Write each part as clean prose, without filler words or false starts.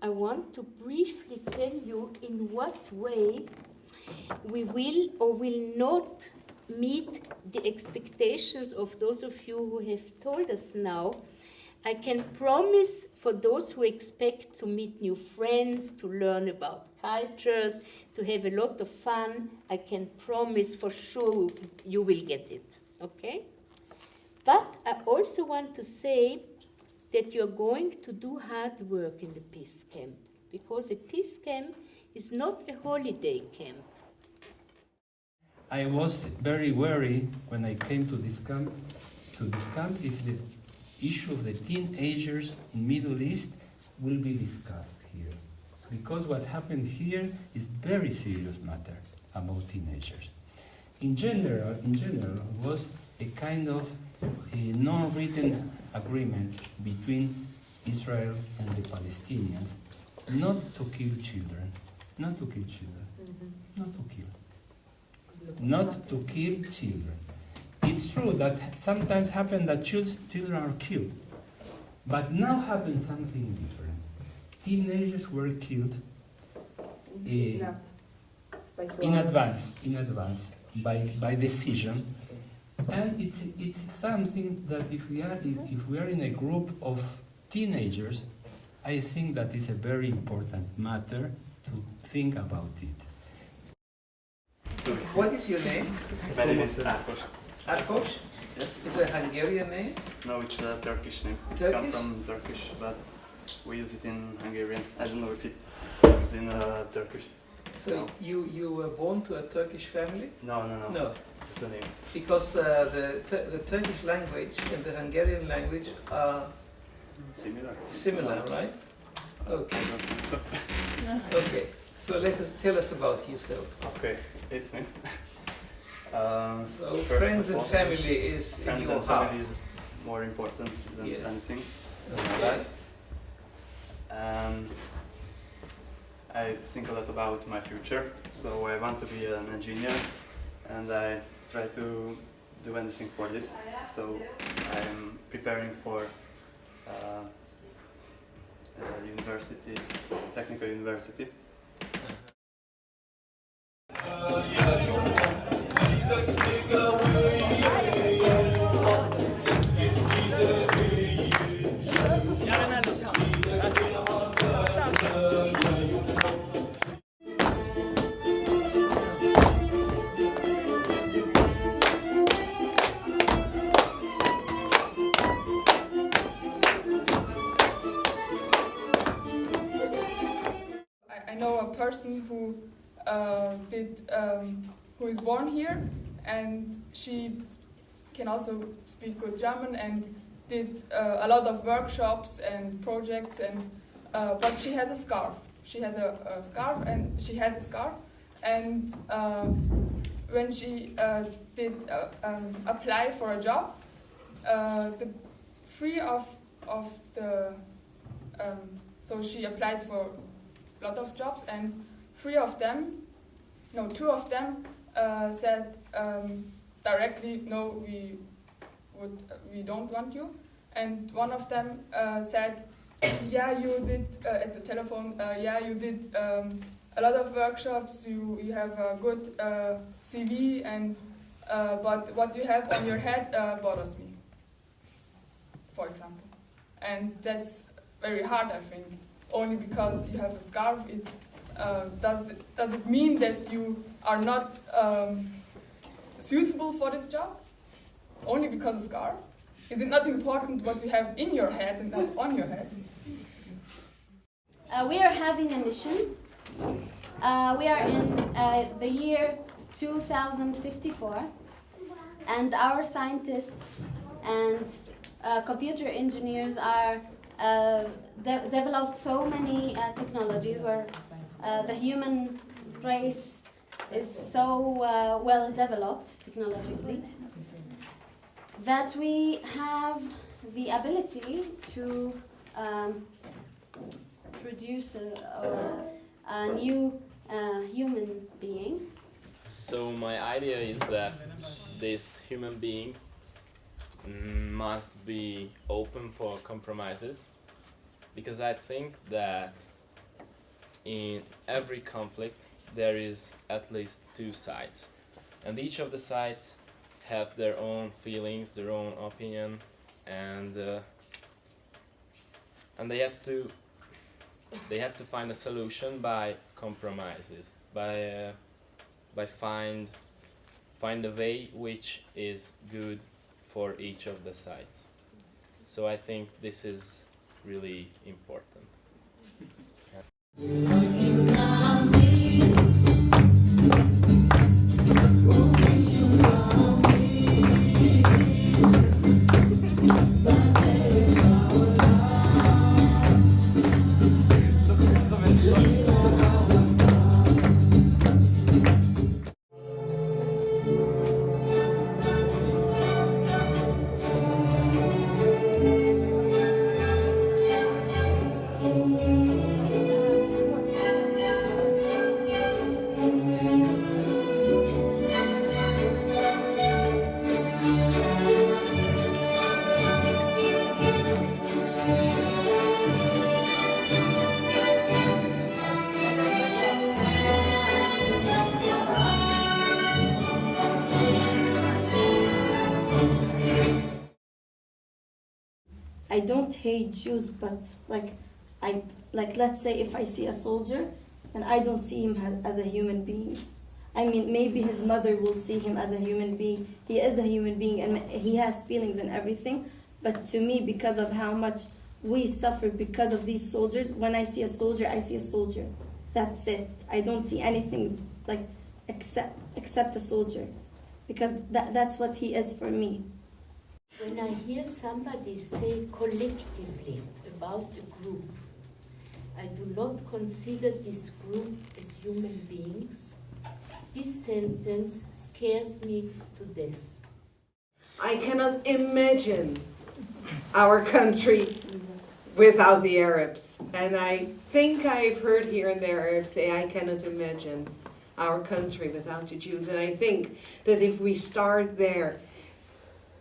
I want to briefly tell you in what way we will or will not meet the expectations of those of you who have told us now. I can promise for those who expect to meet new friends, to learn about cultures, to have a lot of fun, I can promise for sure you will get it, okay? But I also want to say that you're going to do hard work in the peace camp, because a peace camp is not a holiday camp. I was very worried when I came to this camp if the issue of the teenagers in Middle East will be discussed here. Because what happened here is very serious matter about teenagers. In general, was a kind of a non-written agreement between Israel and the Palestinians not to kill children, not to kill children. It's true that sometimes happens that children are killed, but now happens something different. Teenagers were killed in advance by decision, and it's something that if we are in a group of teenagers, I think that is a very important matter to think about it. What is your name? My name is Ákos. Ákos? Yes. It's a Hungarian name? No, it's a Turkish name. It's Turkish? come from Turkish, but we use it in Hungarian. I don't know if it comes in Turkish. So No. you were born to a Turkish family? No. No, Just the name. because the Turkish language and the Hungarian language are similar, right? Okay. I don't think so. Okay. So tell us about yourself. Okay, it's me. So first friends of and all, family is in friends your and heart. family is more important than Yes. anything in Okay. my life. I think a lot about my future, so I want to be an engineer, and I try to do anything for this. So I'm preparing for university, technical university. I know a person who who is born here, and she can also speak good German and did a lot of workshops and projects, and but she has a scarf. She had a scarf, and she has a scarf, and when she did apply for a job, the free of the so she applied for a lot of jobs, and two of them said directly, no, we don't want you, and one of them said, yeah, you did at the telephone, yeah, you did a lot of workshops, you have a good CV, and but what you have on your head bothers me, for example, and that's very hard, I think. Only because you have a scarf, does it mean that you are not suitable for this job? Only because of scarf? Is it not important what you have in your head and not on your head? We are having a mission. We are in the year 2054, and our scientists and computer engineers are developed so many technologies where the human race is so well developed technologically that we have the ability to produce a new human being. So my idea is that this human being must be open for compromises, because I think that in every conflict there is at least two sides, and each of the sides have their own feelings, their own opinion, and they have to find a solution by compromises, by find a way which is good for each of the sides. So I think this is really important. I don't hate Jews, but let's say if I see a soldier and I don't see him as a human being. I mean, maybe his mother will see him as a human being. He is a human being and he has feelings and everything. But to me, because of how much we suffer because of these soldiers, when I see a soldier, I see a soldier. That's it. I don't see anything like except a soldier, because that's what he is for me. When I hear somebody say collectively about a group, I do not consider this group as human beings. This sentence scares me to death. I cannot imagine our country without the Arabs. And I think I've heard here and there Arabs say, I cannot imagine our country without the Jews. And I think that if we start there,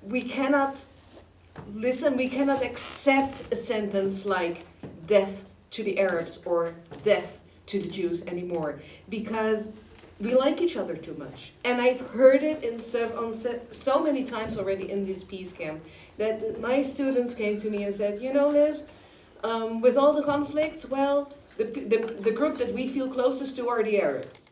we cannot listen, we cannot accept a sentence like death to the Arabs or death to the Jews anymore, because we like each other too much. And I've heard it so many times already in this peace camp, that my students came to me and said, you know, Liz, with all the conflicts, well, the group that we feel closest to are the Arabs.